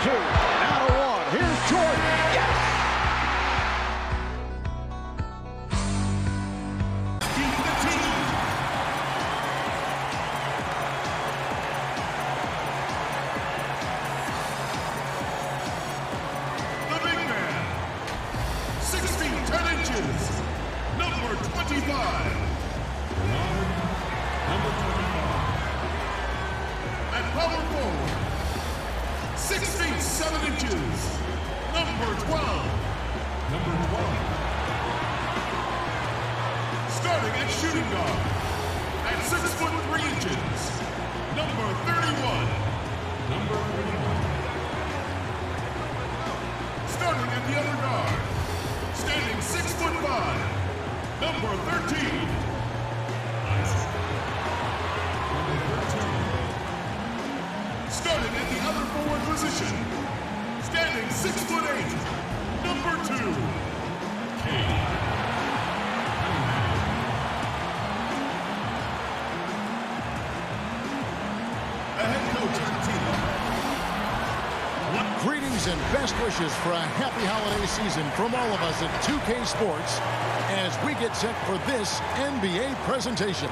2. Now to 1. Here's Jordan. Yes! The big man, 6 feet 10 inches, number 25. Number 25. At power forward, 6 feet 7 inches, number 12. Number 12. Starting at shooting guard, at 6 foot 3 inches, number 31. Number 31. Starting at the other guard, standing 6 foot 5, number 13. Number 13. Starting at the other forward position, standing 6 foot 8, number 2. Cade Cunningham. The head coach of the team. Greetings and best wishes for a happy holiday season from all of us at 2K Sports as we get set for this NBA presentation.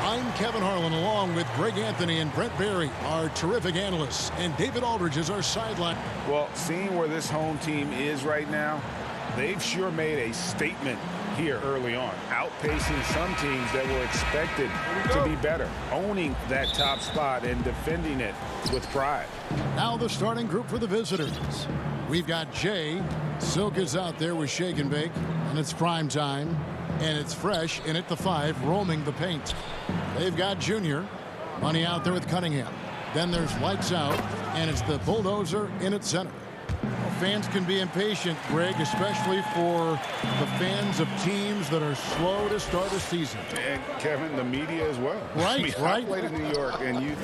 I'm Kevin Harlan along with Greg Anthony and Brent Barry, our terrific analysts, and David Aldridge is our sideline. Well, seeing where this home team is right now, they've sure made a statement here early on, outpacing some teams that were expected to be better, owning that top spot and defending it with pride. Now the starting group for the visitors. We've got Jay. Silk is out there with Shake and Bake, and it's prime time. And it's Fresh in at the 5, roaming the paint. They've got Junior. Money out there with Cunningham. Then there's Lights Out, and it's the Bulldozer in at center. Fans can be impatient, Greg, especially for the fans of teams that are slow to start a season. And Kevin, the media as well. Right, I mean, right. I played in New York, and you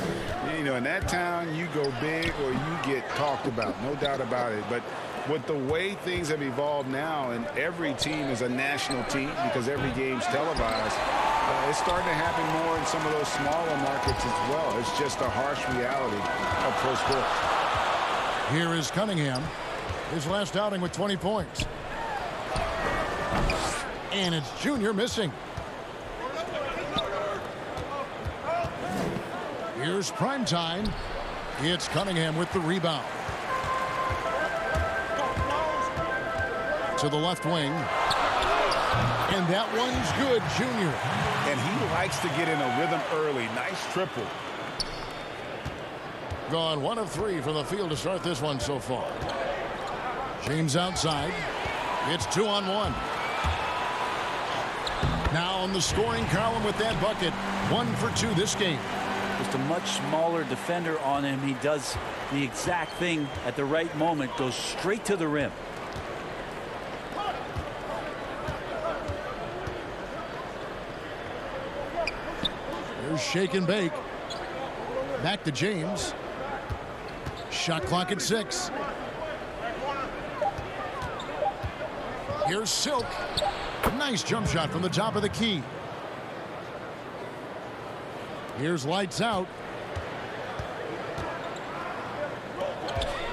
know, in that town, you go big or you get talked about, no doubt about it. But with the way things have evolved now, and every team is a national team because every game's televised, it's starting to happen more in some of those smaller markets as well. It's just a harsh reality of pro sports. Here is Cunningham. His last outing with 20 points. And it's Junior missing. Here's primetime. It's Cunningham with the rebound. To the left wing. And that one's good, Junior. And he likes to get in a rhythm early. Nice triple. Gone 1 of 3 from the field to start this one so far. James outside. It's 2-on-1. Now on the scoring column with that bucket. 1 for 2 this game. Just a much smaller defender on him. He does the exact thing at the right moment. Goes straight to the rim. Here's Shake and Bake. Back to James. Shot clock at 6. Here's Silk. Nice jump shot from the top of the key. Here's Lights Out.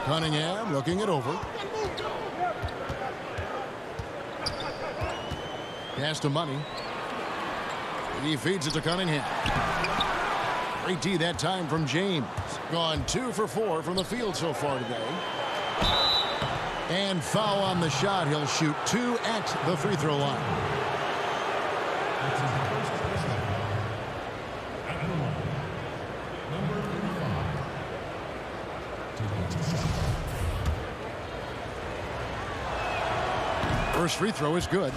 Cunningham looking it over. Pass to Money. He feeds it to Cunningham. Great D that time from James. Gone 2 for 4 from the field so far today. And foul on the shot. He'll shoot 2 at the free throw line. First free throw is good.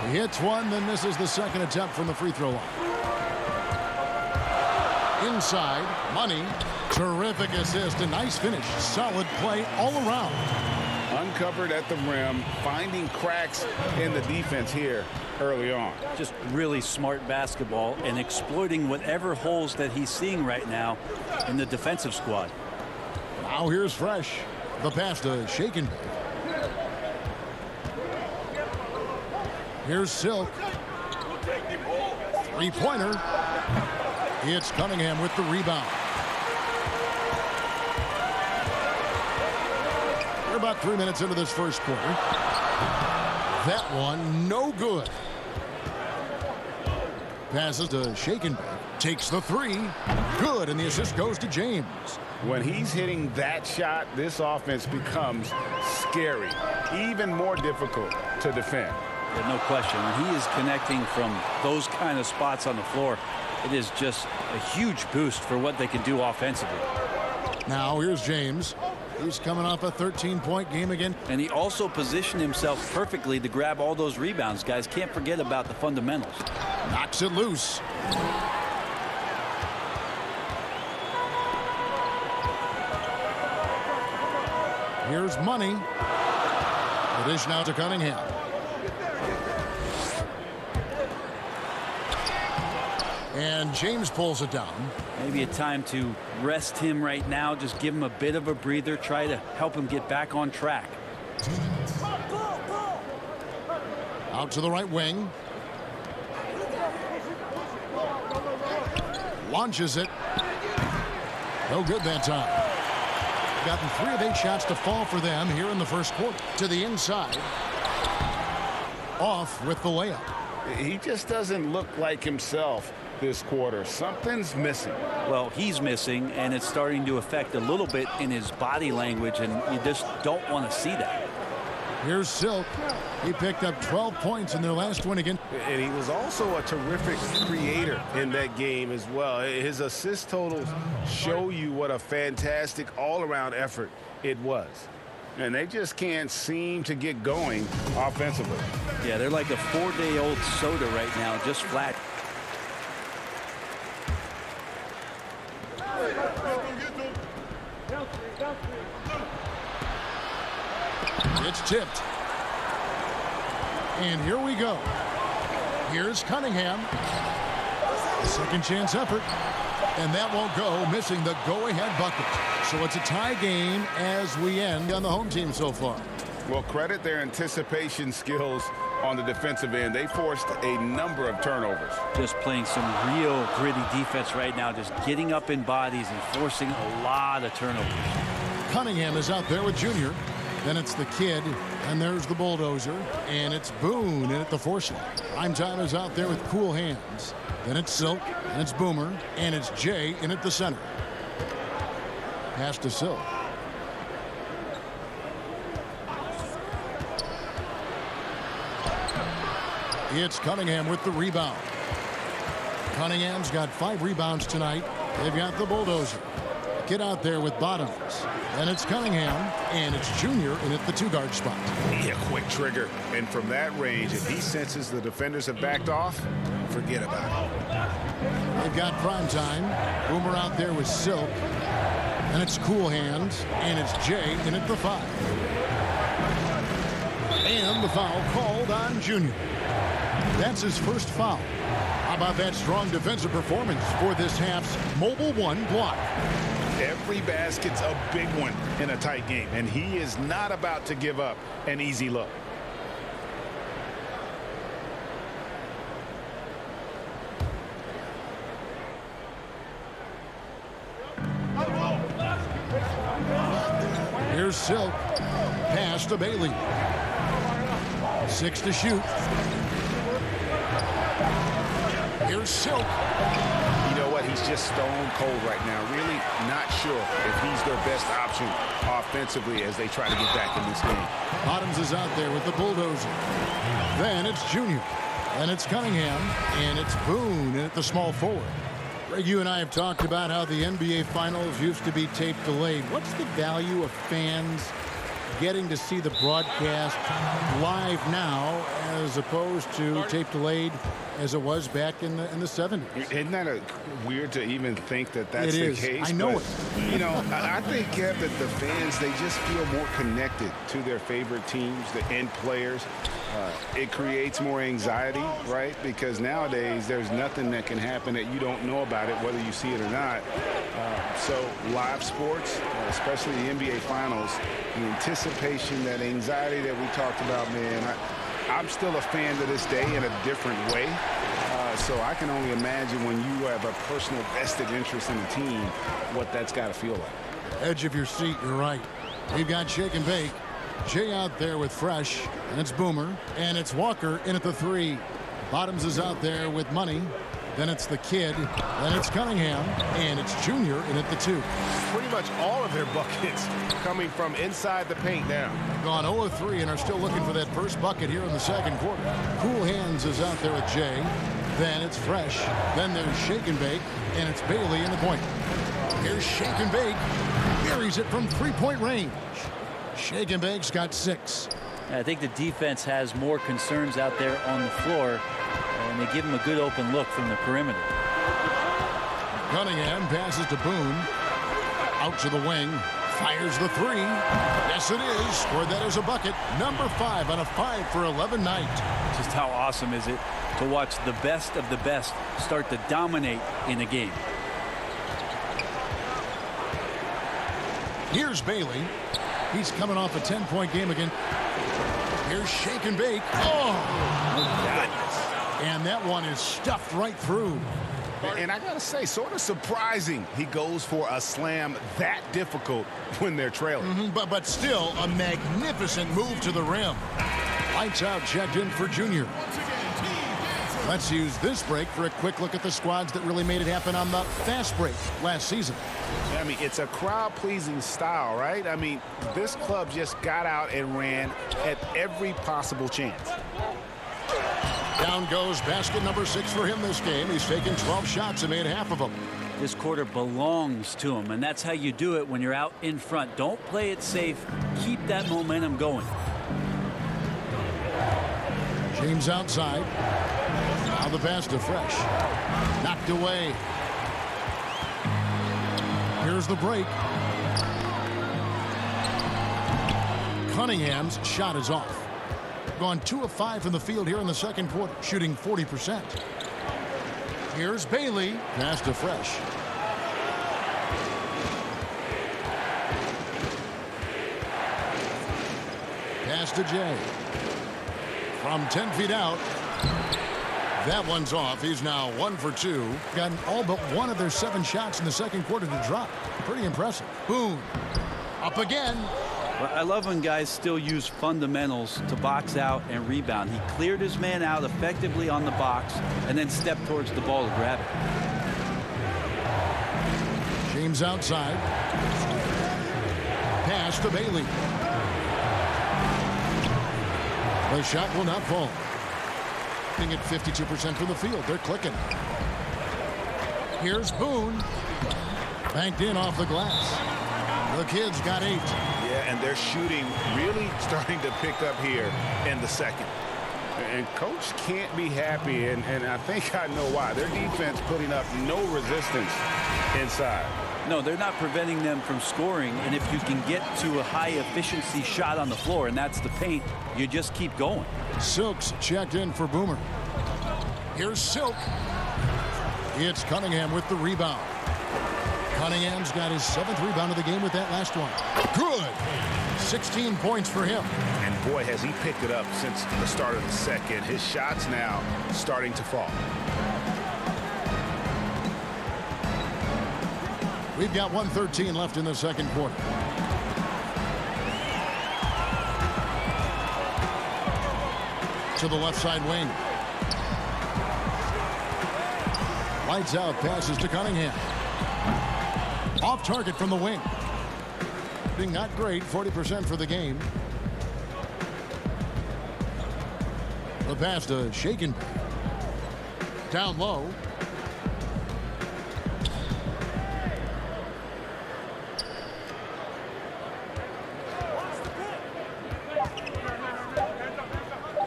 He hits one, then misses the second attempt from the free throw line. Inside, Money. Terrific assist, a nice finish. Solid play all around. Uncovered at the rim, finding cracks in the defense here early on. Just really smart basketball and exploiting whatever holes that he's seeing right now in the defensive squad. Now here's Fresh. The pass to Shake and Bake. Here's Silk. Three-pointer. It's Cunningham with the rebound. We're about 3 minutes into this first quarter. That one, no good. Passes to Shaken. Takes the three. Good, and the assist goes to James. When he's hitting that shot, this offense becomes scary, even more difficult to defend. Yeah, no question. When he is connecting from those kind of spots on the floor, it is just a huge boost for what they can do offensively. Now here's James. He's coming off a 13-point game again. And he also positioned himself perfectly to grab all those rebounds. Guys, can't forget about the fundamentals. Knocks it loose. Here's Money. The dish now to Cunningham. And James pulls it down. Maybe a time to rest him right now. Just give him a bit of a breather. Try to help him get back on track. Out to the right wing. Launches it. No good that time. Gotten 3 of 8 shots to fall for them here in the first quarter. To the inside. Off with the layup. He just doesn't look like himself this quarter. Something's missing. Well, he's missing, and it's starting to affect a little bit in his body language, and you just don't want to see that. Here's Silk. He picked up 12 points in their last win again. And he was also a terrific creator in that game as well. His assist totals show you what a fantastic all-around effort it was. And they just can't seem to get going offensively. Yeah, they're like a 4-day-old soda right now, just flat. It's tipped. And here we go. Here's Cunningham. Second chance effort. And that won't go, missing the go-ahead bucket. So it's a tie game as we end on the home team so far. Well, credit their anticipation skills on the defensive end. They forced a number of turnovers. Just playing some real gritty defense right now, just getting up in bodies and forcing a lot of turnovers. Cunningham is out there with Junior. Then it's the kid, and there's the bulldozer, and it's Boone in at the 4 slot. Primetime is out there with cool hands. Then it's Silk, and it's Boomer, and it's Jay in at the center. Pass to Silk. It's Cunningham with the rebound. Cunningham's got 5 rebounds tonight. They've got the bulldozer. Get out there with Bottoms. And it's Cunningham, and it's Junior in at the 2-guard spot. Yeah, quick trigger. And from that range, if he senses the defenders have backed off, forget about it. They've got Primetime. Boomer out there with Silk. And it's Cool Hands, and it's Jay in at the 5. And the foul called on Junior. That's his first foul. How about that strong defensive performance for this half's Mobile 1 block? Every basket's a big one in a tight game, and he is not about to give up an easy look. Here's Silk. Pass to Bailey. 6 to shoot. Here's Silk. You know what? He's just stone cold right now. Really not sure if he's their best option offensively as they try to get back in this game. Bottoms is out there with the bulldozer. Then it's Junior. Then it's Cunningham. And it's Boone at the small forward. Greg, you and I have talked about how the NBA Finals used to be tape delayed. What's the value of fans getting to see the broadcast live now as opposed to tape delayed as it was back in the 70s? Isn't that weird to even think that that's the case? I know it. You know, I think, Kev, that the fans, they just feel more connected to their favorite teams, the end players. It creates more anxiety, right? Because nowadays there's nothing that can happen that you don't know about it, whether you see it or not. So live sports, especially the NBA Finals, the anticipation, that anxiety that we talked about, man, I'm still a fan to this day in a different way. So I can only imagine when you have a personal vested interest in the team, what that's got to feel like. Edge of your seat, you're right. We've got Shake and Bake. Jay out there with Fresh, and it's Boomer, and it's Walker in at the 3. Bottoms is out there with Money. Then it's the Kid, then it's Cunningham, and it's Junior in at the 2. Pretty much all of their buckets coming from inside the paint now. Gone 0 of 3 and are still looking for that first bucket here in the second quarter. Cool Hands is out there with Jay. Then it's Fresh. Then there's Shake and Bake, and it's Bailey in the point. Here's Shake and Bake. Carries it from three-point range. Shake and Bake's got 6. I think the defense has more concerns out there on the floor, and they give him a good open look from the perimeter. Cunningham passes to Boone. Out to the wing. Fires the 3. Yes, it is. Scored that as a bucket. Number 5 on a 5 for 11 night. Just how awesome is it to watch the best of the best start to dominate in a game. Here's Bailey. He's coming off a 10-point game again. Here's Shake and Bake. Oh, goodness. And that one is stuffed right through. And I got to say, sort of surprising he goes for a slam that difficult when they're trailing. But still a magnificent move to the rim. Lights out, checked in for Junior. Let's use this break for a quick look at the squads that really made it happen on the fast break last season. I mean, it's a crowd-pleasing style, right? I mean, this club just got out and ran at every possible chance. Down goes basket number 6 for him this game. He's taken 12 shots and made half of them. This quarter belongs to him, and that's how you do it when you're out in front. Don't play it safe. Keep that momentum going. James outside. Now the pass to Fresh. Knocked away. Here's the break. Cunningham's shot is off. Gone 2 of 5 from the field here in the second quarter, shooting 40%. Here's Bailey. Pass to Fresh. Pass to Jay. From 10 feet out. That one's off. He's now 1 for 2. Gotten all but 1 of their 7 shots in the second quarter to drop. Pretty impressive. Boone. Up again. Well, I love when guys still use fundamentals to box out and rebound. He cleared his man out effectively on the box and then stepped towards the ball to grab it. James outside. Pass to Bailey. The shot will not fall. At 52% from the field. They're clicking. Here's Boone. Banked in off the glass. The Kids got 8. Yeah, and their shooting really starting to pick up here in the second. And coach can't be happy, and I think I know why. Their defense putting up no resistance inside. No, they're not preventing them from scoring, and if you can get to a high-efficiency shot on the floor, and that's the paint, you just keep going. Silk's checked in for Boomer. Here's Silk. It's Cunningham with the rebound. Cunningham's got his 7th rebound of the game with that last one. Good. 16 points for him. And boy, has he picked it up since the start of the second. His shots now starting to fall. We've got 1:13 left in the second quarter. To the left side wing. Lights out, passes to Cunningham. Off target from the wing. Being not great, 40% for the game. The pass to Shaken. Down low.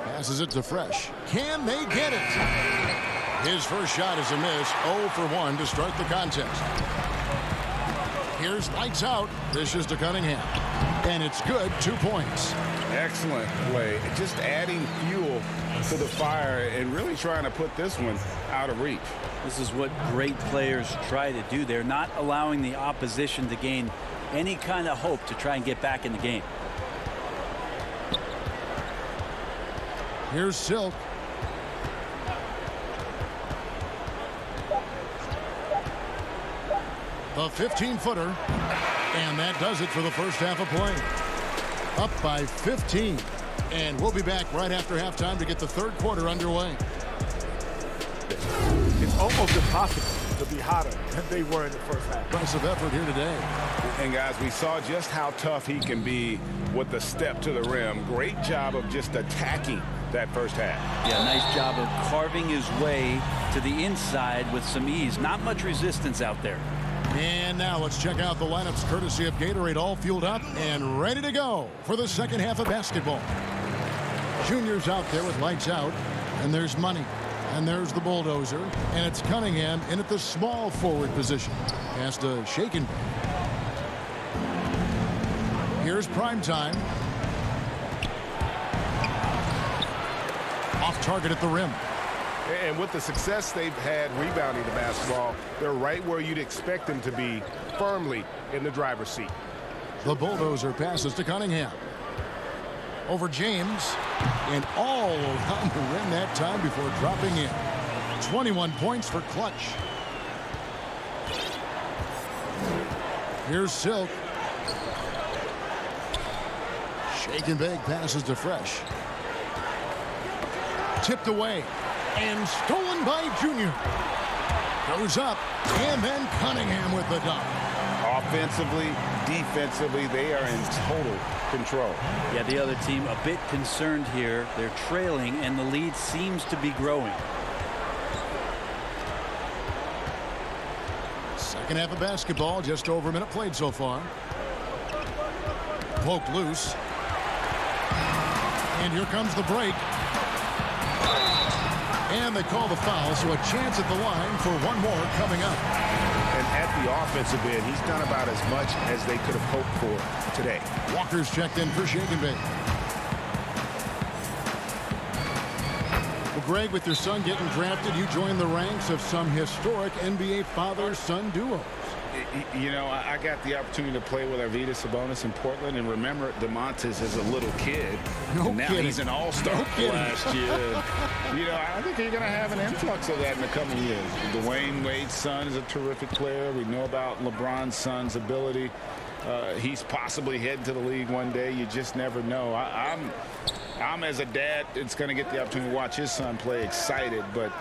Passes it to Fresh. Can they get it? His first shot is a miss. 0 for 1 to start the contest. Here's lights out. This is to Cunningham. And it's good. 2 points. Excellent play. Just adding fuel to the fire and really trying to put this one out of reach. This is what great players try to do. They're not allowing the opposition to gain any kind of hope to try and get back in the game. Here's Silk. The 15-footer. And that does it for the first half of play. Up by 15. And we'll be back right after halftime to get the third quarter underway. It's almost impossible to be hotter than they were in the first half. Impressive effort here today. And guys, we saw just how tough he can be with the step to the rim. Great job of just attacking that first half. Yeah, nice job of carving his way to the inside with some ease. Not much resistance out there. And now let's check out the lineups courtesy of Gatorade, all fueled up and ready to go for the second half of basketball. Junior's out there with lights out, and there's Money. And there's the bulldozer, and it's Cunningham in at the small forward position. Has to shake and bake. Here's Primetime. Off target at the rim. And with the success they've had rebounding the basketball, they're right where you'd expect them to be, firmly in the driver's seat. The bulldozer passes to Cunningham. Over James, and all around the rim that time before dropping in. 21 points for Clutch. Here's Silk. Shake and bake passes to Fresh. Tipped away and stolen by Junior. Goes up, and then Cunningham with the dunk. Offensively, defensively, they are in total control. Yeah, the other team a bit concerned here. They're trailing, and the lead seems to be growing. Second half of basketball, just over a minute played so far. Poked loose. And here comes the break. And they call the foul, so a chance at the line for one more coming up. And at the offensive end, he's done about as much as they could have hoped for today. Walker's checked in for Shake and Bake. Well, Greg, with your son getting drafted, you joined the ranks of some historic NBA father-son duos. You know, I got the opportunity to play with Arvydas Sabonis in Portland, and remember DeMontis as a little kid. No and now kidding. He's an all-star last year. You know, I think you're going to have an influx of that in the coming years. Dwayne Wade's son is a terrific player. We know about LeBron's son's ability. He's possibly heading to the league one day. You just never know. I'm as a dad, it's going to get the opportunity to watch his son play, excited, but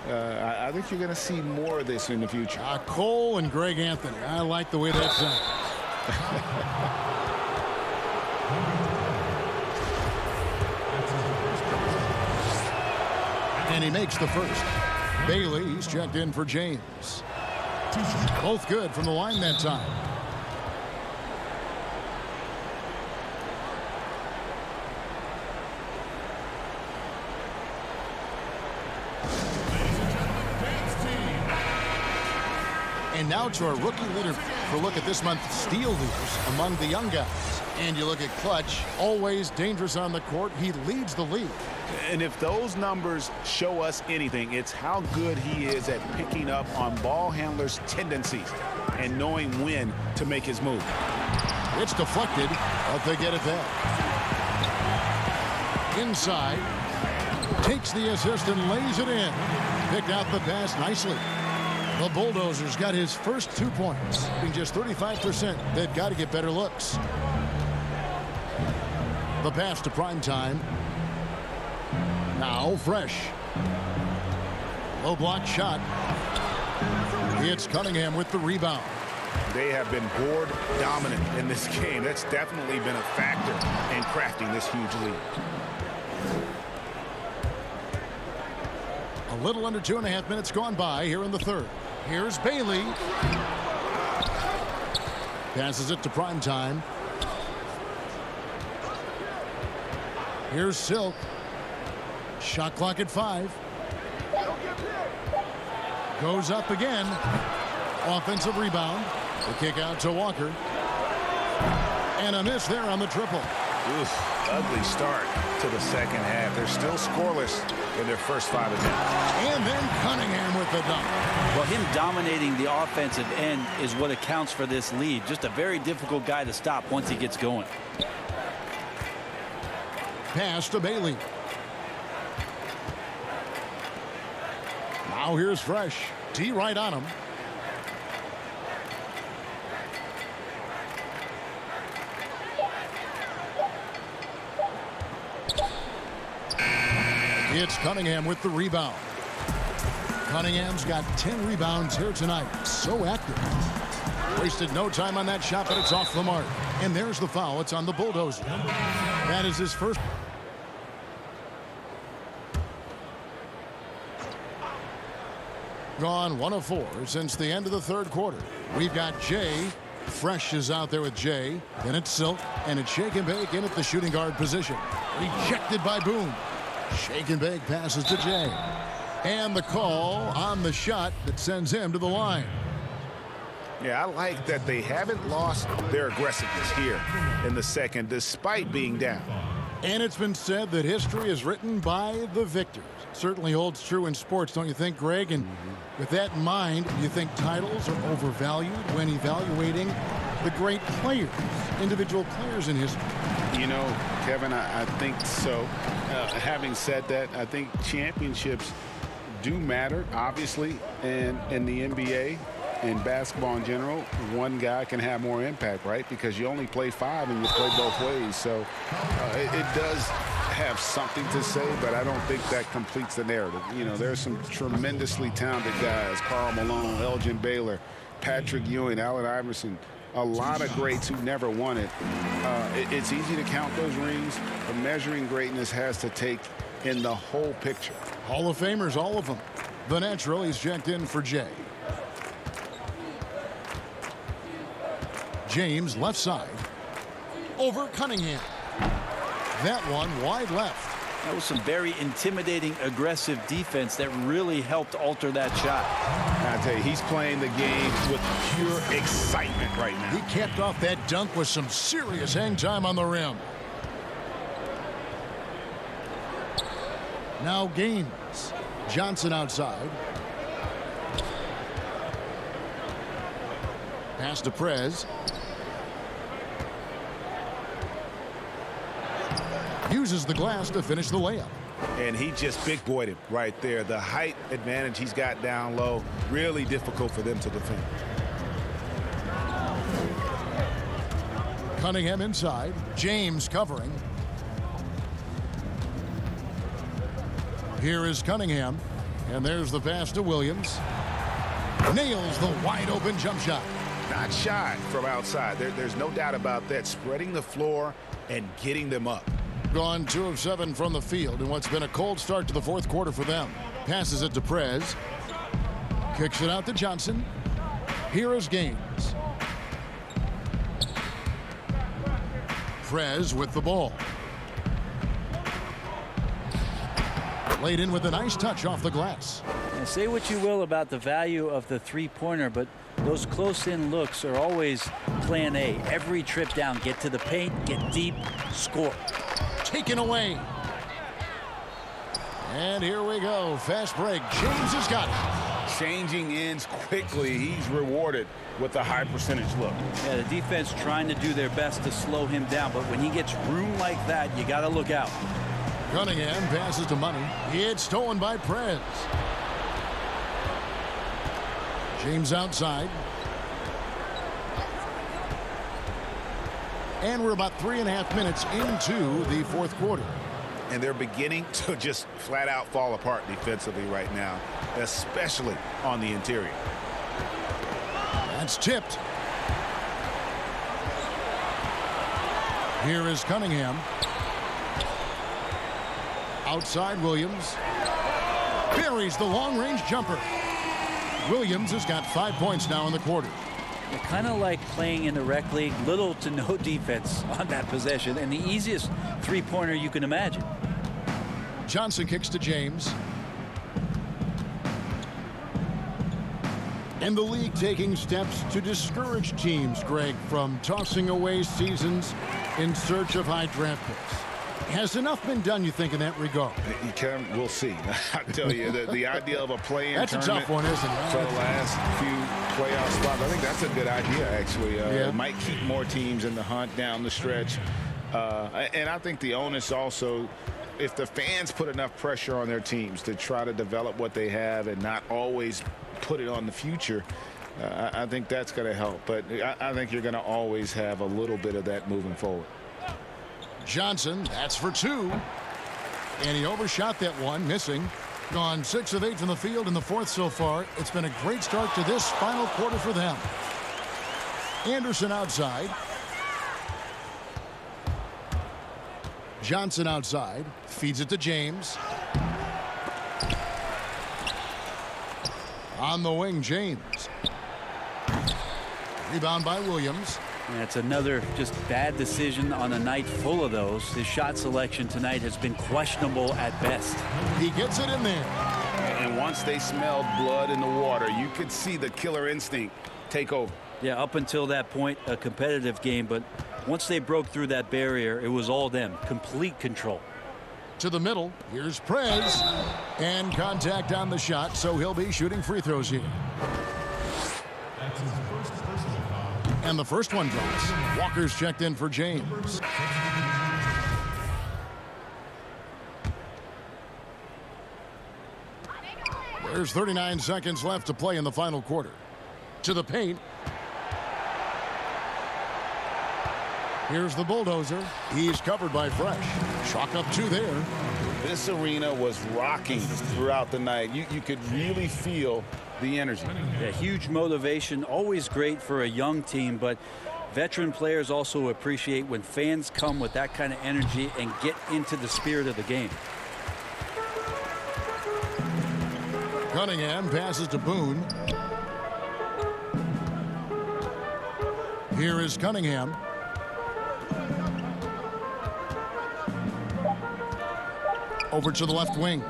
I think you're going to see more of this in the future. Cole and Greg Anthony. I like the way that sounds. And he makes the first. Bailey, he's checked in for James. Both good from the line that time. And now to our rookie leader for a look at this month's steal leaders among the young guys. And you look at Clutch, always dangerous on the court. He leads the league. And if those numbers show us anything, it's how good he is at picking up on ball handlers' tendencies and knowing when to make his move. It's deflected, but they get it back. Inside, takes the assist and lays it in. Picked out the pass nicely. The Bulldozers got his first 2 points, being just 35%. They've got to get better looks. The pass to Primetime. Now Fresh. Low block shot. It's Cunningham with the rebound. They have been board dominant in this game. That's definitely been a factor in crafting this huge lead. A little under 2.5 minutes gone by here in the third. Here's Bailey. Passes it to Primetime. Here's Silk. Shot clock at 5. Goes up again. Offensive rebound. The kick out to Walker. And a miss there on the triple. Oof, ugly start to the second half. They're still scoreless in their first 5 attempts. And then Cunningham with the dunk. Well, him dominating the offensive end is what accounts for this lead. Just a very difficult guy to stop once he gets going. Pass to Bailey. Now here's Fresh. D right on him. It's Cunningham with the rebound. Cunningham's got 10 rebounds here tonight. So active. Wasted no time on that shot, but it's off the mark. And there's the foul. It's on the Bulldozer. That is his first. Gone 1 of 4 since the end of the third quarter. We've got Jay. Fresh is out there with Jay. Then it's Silk. And it's Shake and Bake in at the shooting guard position. Rejected by Boone. Shake and Bake passes to Jay. And the call on the shot that sends him to the line. Yeah, I like that they haven't lost their aggressiveness here in the second, despite being down. And it's been said that history is written by the victors. Certainly holds true in sports, don't you think, Greg? And with that in mind, do you think titles are overvalued when evaluating the great players, individual players in history? You know, Kevin, I think so. Having said that, I think championships do matter, obviously, and in the NBA and basketball in general, one guy can have more impact, right? Because you only play 5 and you play both ways. So it does have something to say, but I don't think that completes the narrative. You know, there's some tremendously talented guys, Karl Malone, Elgin Baylor, Patrick Ewing, Allen Iverson, a lot of greats who never won it. It's easy to count those rings, but measuring greatness has to take in the whole picture. Hall of Famers, all of them. The natural, he's checked in for Jay. James, left side. Over Cunningham. That one wide left. That was some very intimidating, aggressive defense that really helped alter that shot. I tell you, he's playing the game with pure excitement right now. He capped off that dunk with some serious hang time on the rim. Now Gaines. Johnson outside. Pass to Prez. Uses the glass to finish the layup. And he just big boyed him right there. The height advantage he's got down low, really difficult for them to defend. Cunningham inside. James covering. Here is Cunningham. And there's the pass to Williams. Nails the wide open jump shot. Not shy from outside. There's no doubt about that. Spreading the floor and getting them up. Gone 2 of 7 from the field in what's been a cold start to the fourth quarter for them. Passes it to Prez. Kicks it out to Johnson. Here is Gaines. Prez with the ball. Laid in with a nice touch off the glass. And say what you will about the value of the three-pointer, but those close-in looks are always plan A. Every trip down, get to the paint, get deep, score. Taken away. And here we go. Fast break. James has got it. Changing ends quickly. He's rewarded with a high percentage look. Yeah, the defense trying to do their best to slow him down, but when he gets room like that, you got to look out. Cunningham passes to Money. It's stolen by Prez. James outside. And we're about 3.5 minutes into the fourth quarter. And they're beginning to just flat out fall apart defensively right now, especially on the interior. That's tipped. Here is Cunningham. Outside Williams. Buries the long-range jumper. Williams has got 5 points now in the quarter. Kind of like playing in the rec league, little to no defense on that possession, and the easiest three-pointer you can imagine. Johnson kicks to James. And the league taking steps to discourage teams, Greg, from tossing away seasons in search of high draft picks. Has enough been done, you think, in that regard? We'll see. I tell you, the idea of a play-in That's a tough one, isn't it? For the last few playoff spots, I think that's a good idea, actually. It might keep more teams in the hunt down the stretch. And I think the onus also, if the fans put enough pressure on their teams to try to develop what they have and not always put it on the future, I think that's going to help. But I think you're going to always have a little bit of that moving forward. Johnson, that's for 2. And he overshot that one, missing. Gone 6 of 8 from the field in the fourth so far. It's been a great start to this final quarter for them. Anderson outside. Johnson outside. Feeds it to James. On the wing, James. Rebound by Williams. That's another just bad decision on a night full of those. His shot selection tonight has been questionable at best. He gets it in there. And once they smelled blood in the water, you could see the killer instinct take over. Yeah, up until that point, a competitive game, but once they broke through that barrier, it was all them. Complete control. To the middle. Here's Prez. And contact on the shot, so he'll be shooting free throws here. And the first one drops. Walker's checked in for James. There's 39 seconds left to play in the final quarter. To the paint. Here's the bulldozer. He's covered by Fresh. Chalk up 2 there. This arena was rocking throughout the night. You could really feel the energy. Yeah, huge motivation, always great for a young team, but veteran players also appreciate when fans come with that kind of energy and get into the spirit of the game. Cunningham passes to Boone. Here is Cunningham. Over to the left wing.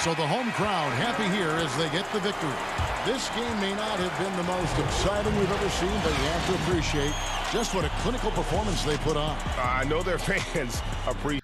So the home crowd happy here as they get the victory. This game may not have been the most exciting we've ever seen, but you have to appreciate just what a clinical performance they put on. I know their fans appreciate